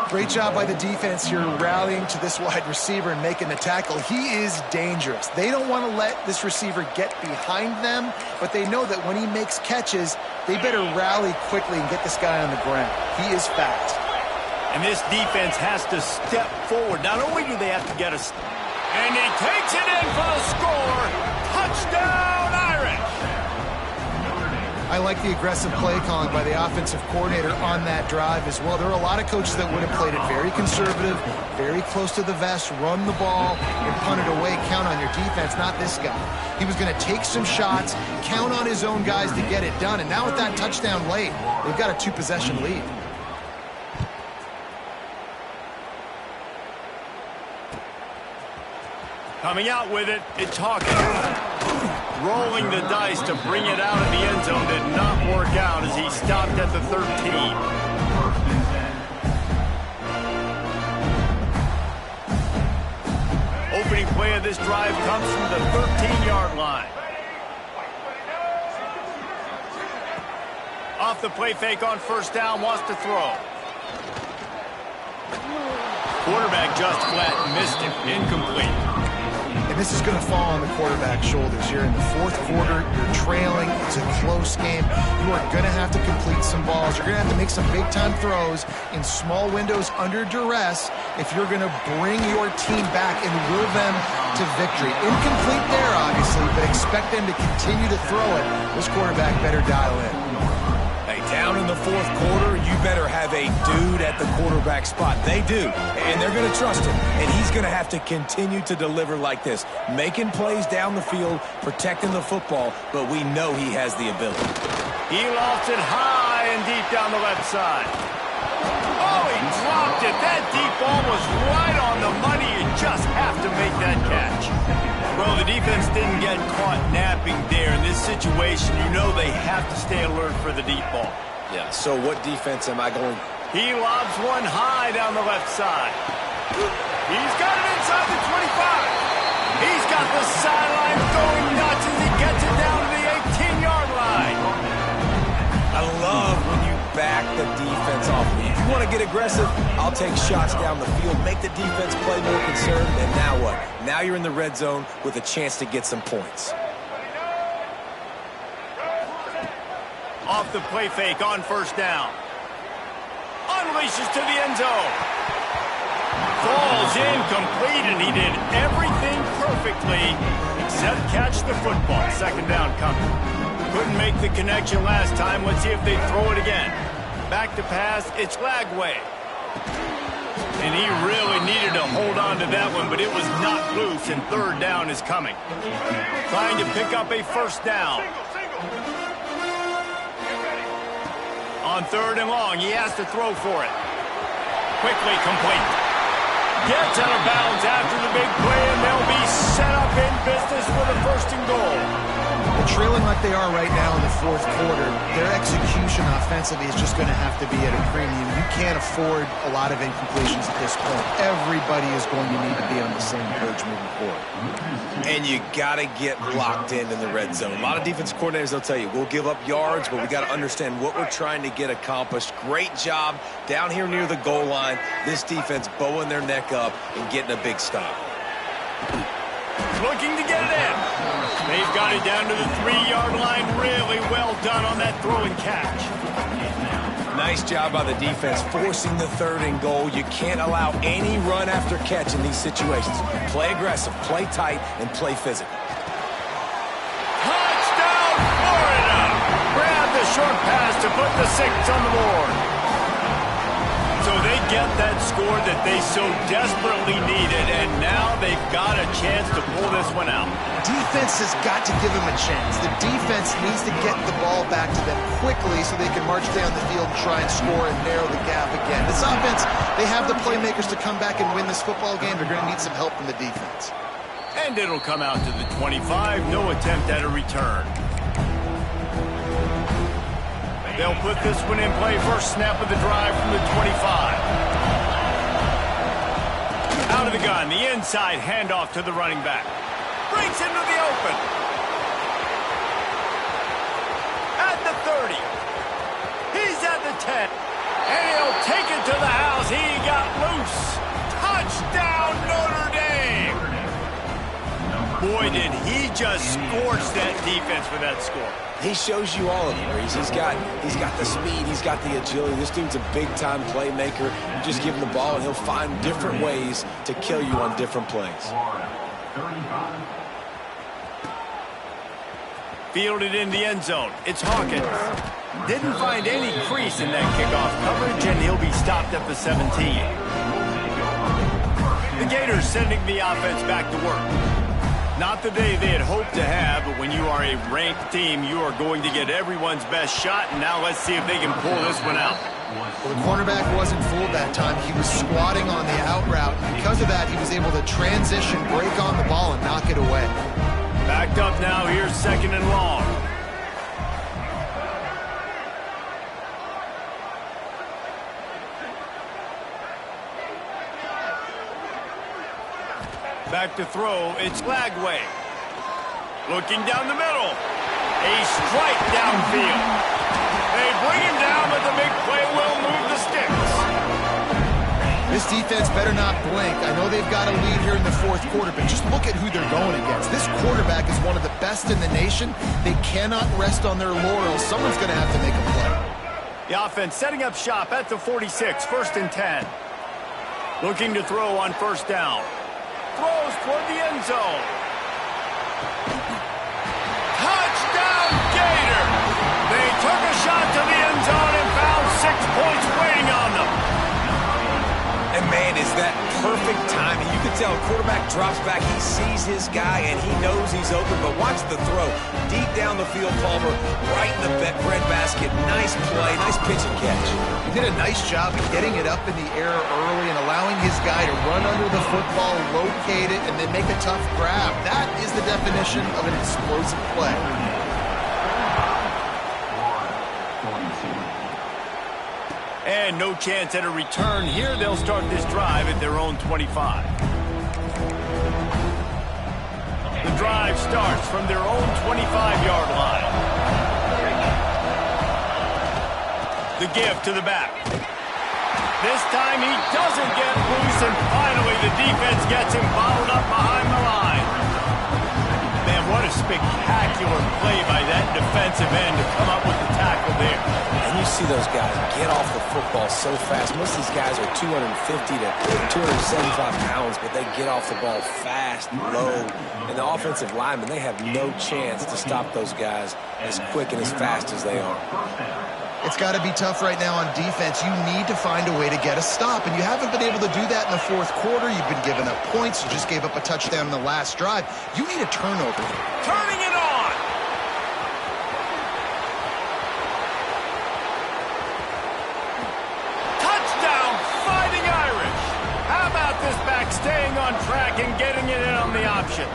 Great job by the defense here rallying to this wide receiver and making the tackle. He is dangerous. They don't want to let this receiver get behind them, but they know that when he makes catches, they better rally quickly and get this guy on the ground. He is fast. And this defense has to step forward. Not only do they have to get a... And he takes it in for the score. Touchdown, Irish. I like the aggressive play calling by the offensive coordinator on that drive as well. There are a lot of coaches that would have played it very conservative, very close to the vest, run the ball, and punt it away, count on your defense, not this guy. He was going to take some shots, count on his own guys to get it done, and now with that touchdown late, they've got a 2-possession lead. Coming out with it, it's Hawkins. Rolling the dice to bring it out of the end zone did not work out as he stopped at the 13. Opening play of this drive comes from the 13-yard line. Off the play fake on first down, wants to throw. Quarterback just flat missed him, incomplete. And this is going to fall on the quarterback's shoulders. You're in the 4th quarter. You're trailing. It's a close game. You are going to have to complete some balls. You're going to have to make some big-time throws in small windows under duress if you're going to bring your team back and will them to victory. Incomplete there, obviously, but expect them to continue to throw it. This quarterback better dial in. Down in the fourth quarter, you better have a dude at the quarterback spot. They do, and they're going to trust him. And he's going to have to continue to deliver like this, making plays down the field, protecting the football, but we know he has the ability. He lofts it high and deep down the left side. Oh, he dropped it. That deep ball was right on the money. You just have to make that catch. Well, the defense didn't get caught napping there. In this situation, you know they have to stay alert for the deep ball. Yeah, so what defense am I going? He lobs one high down the left side. He's got it inside the 25. He's got the sideline going nuts as he gets it down to the 18-yard line. I love when you back the defense off. If you want to get aggressive, I'll take shots down the field, make the defense play more conservative, and now what? Now you're in the red zone with a chance to get some points. Off the play fake on first down. Unleashes to the end zone. Falls incomplete, and he did everything perfectly except catch the football. Second down coming. Couldn't make the connection last time. Let's see if they throw it again. Back to pass. It's Lagway. And he really needed to hold on to that one, but it was not loose, and third down is coming. Trying to pick up a first down. On third and long, he has to throw for it. Quickly complete. Gets out of bounds after the big play, and they'll be set up in business for the first and goal. Well, trailing like they are right now in the fourth quarter, their execution offensively is just going to have to be at a premium. You can't afford a lot of incompletions at this point. Everybody is going to need to be on the same page moving forward. And you got to get locked in the red zone. A lot of defensive coordinators, they'll tell you, we'll give up yards, but we got to understand what we're trying to get accomplished. Great job down here near the goal line. This defense bowing their neck up and getting a big stop. Looking to get it in. They've got it down to the 3-yard line. Really well done on that throw and catch. Nice job by the defense forcing the third and goal. You can't allow any run after catch in these situations. Play aggressive, play tight, and play physical. Touchdown, Florida! Grab the short pass to put the 6 on the board. So they get that score that they so desperately needed, and now they've got a chance to pull this one out. Defense has got to give them a chance. The defense needs to get the ball back to them quickly so they can march down the field and try and score and narrow the gap again. This offense, they have the playmakers to come back and win this football game. They're going to need some help from the defense. And it'll come out to the 25. No attempt at a return. They'll put this one in play. First snap of the drive from the 25. Out of the gun, the inside handoff to the running back. Breaks into the open. At the 30. He's at the 10. And he'll take it to the house. He got loose. Touchdown, Notre Dame. Boy, did he just scorch that defense for that score. He shows you all of it, Reese. He's got the speed, he's got the agility. This dude's a big-time playmaker. You just give him the ball, and he'll find different ways to kill you on different plays. Fielded in the end zone. It's Hawkins. Didn't find any crease in that kickoff coverage, and he'll be stopped at the 17. The Gators sending the offense back to work. Not the day they had hoped to have, but when you are a ranked team, you are going to get everyone's best shot, and now let's see if they can pull this one out. Well, the cornerback wasn't fooled that time. He was squatting on the out route, and because of that, he was able to transition, break on the ball, and knock it away. Backed up now, here's second and long. Back to throw, it's Lagway. Looking down the middle. A strike downfield. They bring him down, but the big play will move the sticks. This defense better not blink. I know they've got a lead here in the fourth quarter, but just look at who they're going against. This quarterback is one of the best in the nation. They cannot rest on their laurels. Someone's going to have to make a play. The offense setting up shop at the 46, first and 10. Looking to throw on first down. Throws toward the end zone. Touchdown, Gator! They took a shot to the end zone. Man, is that perfect timing. You can tell quarterback drops back. He sees his guy, and he knows he's open. But watch the throw. Deep down the field, Palmer, right in the breadbasket. Nice play, nice pitch and catch. He did a nice job of getting it up in the air early and allowing his guy to run under the football, locate it, and then make a tough grab. That is the definition of an explosive play. And no chance at a return here. They'll start this drive at their own 25. The drive starts from their own 25-yard line. The give to the back. This time he doesn't get loose, and finally the defense gets him bottled up behind the line. Man, what a spectacular play by that defensive end to come up with the tackle there. And you see those guys get off the football so fast. Most of these guys are 250 to 275 pounds, but they get off the ball fast, low. And the offensive linemen, they have no chance to stop those guys as quick and as fast as they are. It's got to be tough right now on defense. You need to find a way to get a stop, and you haven't been able to do that in the fourth quarter. You've been giving up points. You just gave up a touchdown in the last drive. You need a turnover. Turning it on! Touchdown, Fighting Irish! How about this back staying on track and getting it in on the option?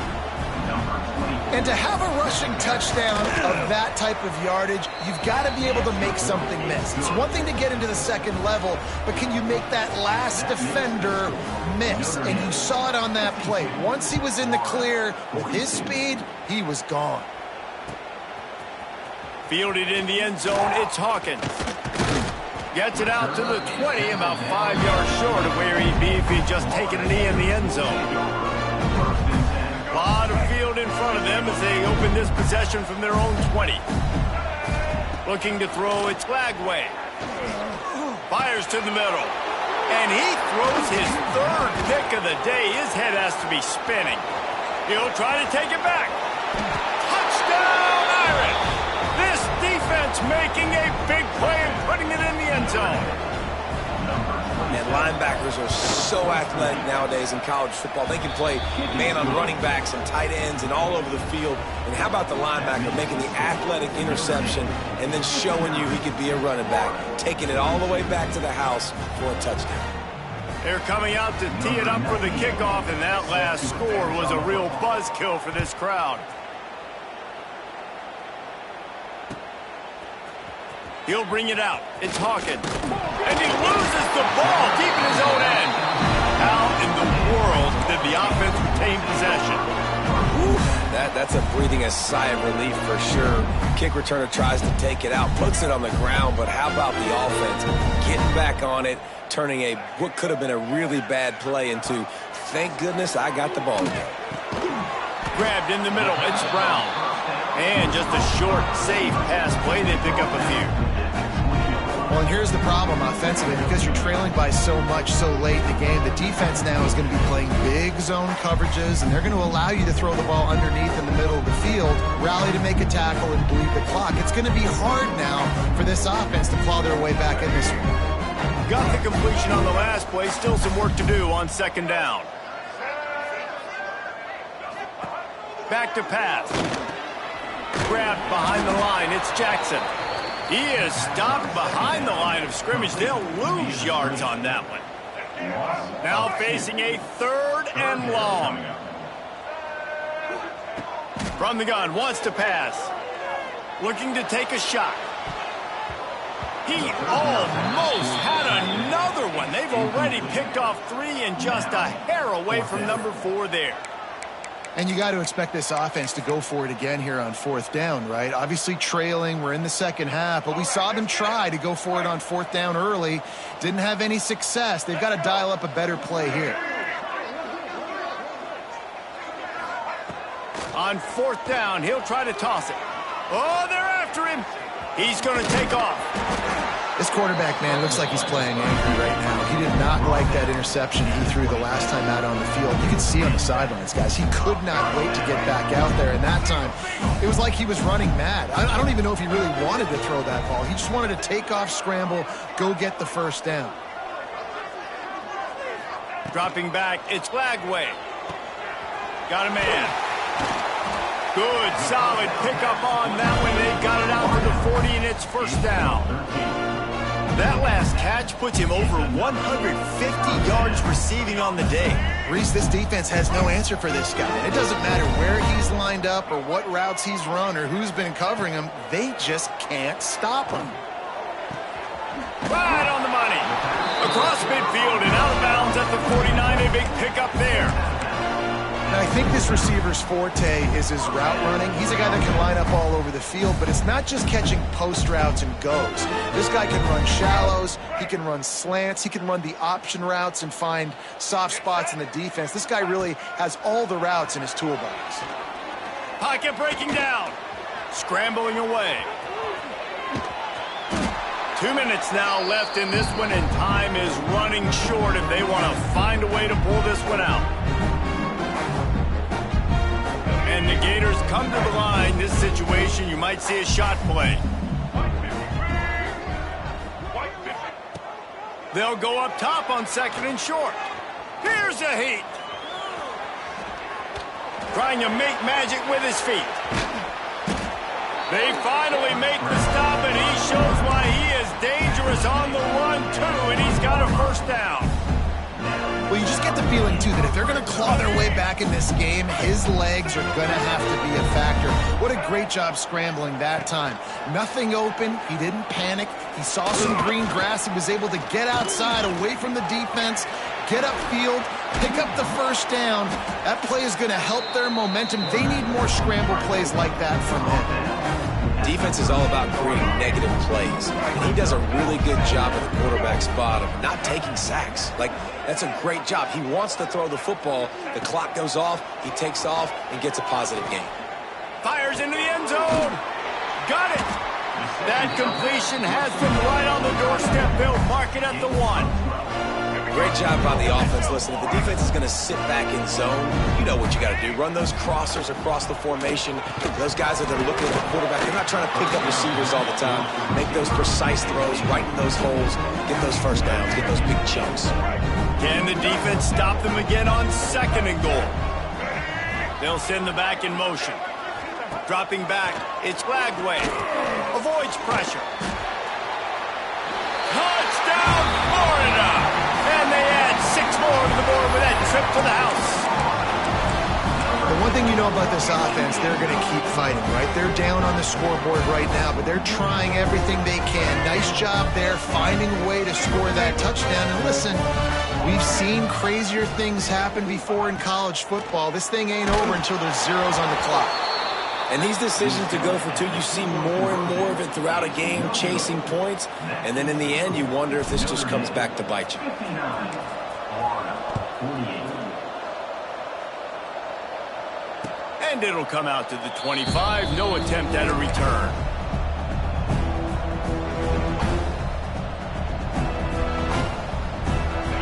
And to have a rushing touchdown of that type of yardage, you've got to be able to make something miss. It's one thing to get into the second level, but can you make that last defender miss? And you saw it on that play. Once he was in the clear with his speed, he was gone. Fielded in the end zone, it's Hawkins. Gets it out to the 20, about 5 yards short of where he'd be if he'd just taken a knee in the end zone. A lot of field in front of them as they open this possession from their own 20. Looking to throw, it's Lagway. Fires to the middle. And he throws his third pick of the day. His head has to be spinning. He'll try to take it back. Touchdown, Irish! This defense making a big play and putting it in the end zone. And linebackers are so athletic nowadays in college football. They can play man on running backs and tight ends and all over the field. And how about the linebacker making the athletic interception and then showing you he could be a running back, taking it all the way back to the house for a touchdown. They're coming out to tee it up for the kickoff, and that last score was a real buzzkill for this crowd. He'll bring it out. It's Hawkins. And he loses the ball deep in his own end. How in the world did the offense retain possession? That's a breathing a sigh of relief for sure. Kick returner tries to take it out, puts it on the ground, but how about the offense getting back on it, turning what could have been a really bad play into, thank goodness I got the ball again. Grabbed in the middle. It's Brown. And just a short, safe pass play. They pick up a few. Well, and here's the problem offensively. Because you're trailing by so much so late in the game, the defense now is going to be playing big zone coverages, and they're going to allow you to throw the ball underneath in the middle of the field, rally to make a tackle, and bleed the clock. It's going to be hard now for this offense to claw their way back in this one. Got the completion on the last play. Still some work to do on second down. Back to pass. Grabbed behind the line. It's Jackson. He is stopped behind the line of scrimmage. They'll lose yards on that one. Now facing a third and long. From the gun, wants to pass. Looking to take a shot. He almost had another one. They've already picked off 3 and just a hair away from number 4 there. And you got to expect this offense to go for it again here on fourth down, right? Obviously trailing, we're in the second half, but we saw them try to go for it on fourth down early. Didn't have any success. They've got to dial up a better play here. On fourth down, he'll try to toss it. Oh, they're after him. He's going to take off. This quarterback, man, looks like he's playing angry right now. He did not like that interception he threw the last time out on the field. You can see on the sidelines, guys, he could not wait to get back out there. And that time, it was like he was running mad. I don't even know if he really wanted to throw that ball. He just wanted to take off, scramble, go get the first down. Dropping back, it's Lagway. Got a man. Good, solid pickup on that one. They got it out to the 40, and it's first down. That last catch puts him over 150 yards receiving on the day. Reese, this defense has no answer for this guy. It doesn't matter where he's lined up or what routes he's run or who's been covering him. They just can't stop him. Right on the money. Across midfield and out of bounds at the 49. A big pickup there. Now, I think this receiver's forte is his route running. He's a guy that can line up all over the field, but it's not just catching post routes and goes. This guy can run shallows, he can run slants, he can run the option routes and find soft spots in the defense. This guy really has all the routes in his toolbox. Pocket breaking down. Scrambling away. 2 minutes now left in this one, and time is running short if they want to find a way to pull this one out. And the Gators come to the line. This situation, you might see a shot play. They'll go up top on second and short. Here's a heat. Trying to make magic with his feet. They finally make the stop, and he shows why he is dangerous on the run, too, and he's got a first down. Well, you just get the feeling, too, that if they're going to claw their way back in this game, his legs are going to have to be a factor. What a great job scrambling that time. Nothing open. He didn't panic. He saw some green grass. He was able to get outside, away from the defense, get upfield, pick up the first down. That play is going to help their momentum. They need more scramble plays like that from him. Defense is all about creating negative plays, and he does a really good job at the quarterback spot of not taking sacks. Like, that's a great job. He wants to throw the football. The clock goes off, he takes off, and gets a positive gain. Fires into the end zone. Got it. That completion has them right on the doorstep. They'll mark it at the 1. Great job by the offense. Listen, if the defense is going to sit back in zone, you know what you got to do. Run those crossers across the formation. Those guys that are looking at the quarterback, they're not trying to pick up receivers all the time. Make those precise throws, right in those holes, get those first downs, get those big chunks. Can the defense stop them again on second and goal? They'll send the back in motion. Dropping back, it's Lagway. Avoids pressure. Touchdown, Florida! And they add 6 more to the board with that trip to the house. The one thing you know about this offense, they're going to keep fighting, right? They're down on the scoreboard right now, but they're trying everything they can. Nice job there, finding a way to score that touchdown. And listen, we've seen crazier things happen before in college football. This thing ain't over until there's zeros on the clock. And these decisions to go for 2, you see more and more of it throughout a game, chasing points. And then in the end, you wonder if this just comes back to bite you. And it'll come out to the 25. No attempt at a return.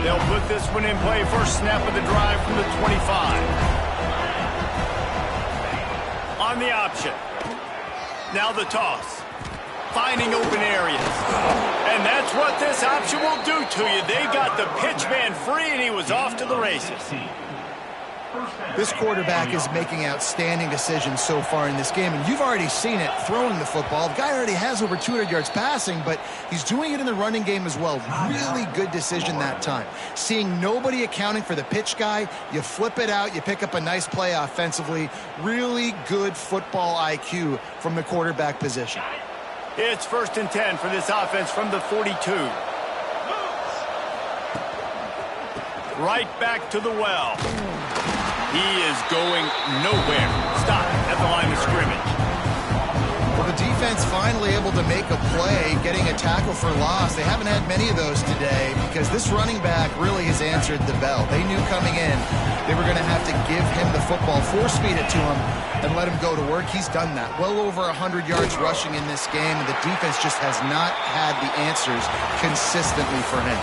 They'll put this one in play. First snap of the drive from the 25. On the option. Now the toss. Finding open areas. And that's what this option will do to you. They got the pitch man free, and he was off to the races. This quarterback is making outstanding decisions so far in this game, and you've already seen it throwing the football. The guy already has over 200 yards passing, but he's doing it in the running game as well. Really good decision that time. Seeing nobody accounting for the pitch guy, you flip it out, you pick up a nice play offensively. Really good football IQ from the quarterback position. It's 1st and 10 for this offense from the 42. Right back to the well. He is going nowhere. Stop at the line of scrimmage. Well, the defense finally able to make a play, getting a tackle for loss. They haven't had many of those today because this running back really has answered the bell. They knew coming in they were going to have to give him the football, force feed it to him, and let him go to work. He's done that. Well over 100 yards rushing in this game, and the defense just has not had the answers consistently for him.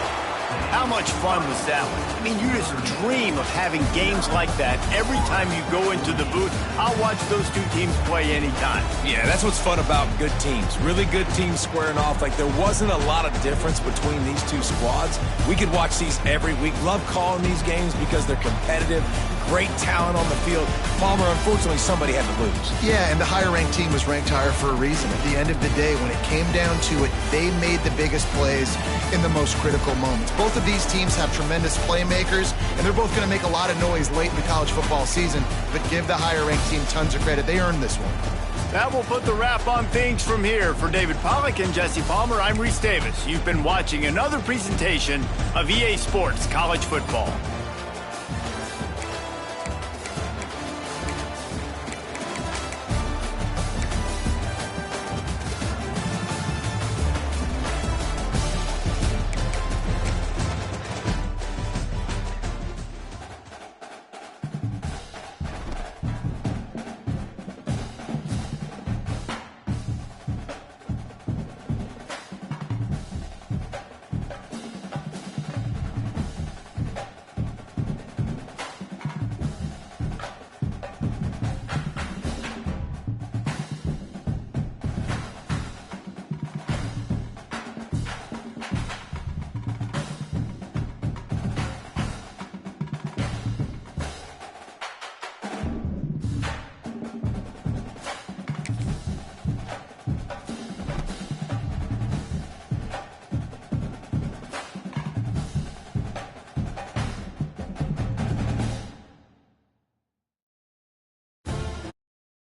How much fun was that one? I mean, you just dream of having games like that every time you go into the booth. I'll watch those two teams play anytime. Yeah, that's what's fun about good teams. Really good teams squaring off. Like, there wasn't a lot of difference between these two squads. We could watch these every week. Love calling these games because they're competitive. Great talent on the field. Palmer, unfortunately, somebody had to lose. Yeah, and the higher-ranked team was ranked higher for a reason. At the end of the day, when it came down to it, they made the biggest plays in the most critical moments. Both of these teams have tremendous playmakers, and they're both going to make a lot of noise late in the college football season, but give the higher-ranked team tons of credit. They earned this one. That will put the wrap on things from here. For David Pollack and Jesse Palmer, I'm Reese Davis. You've been watching another presentation of EA Sports College Football.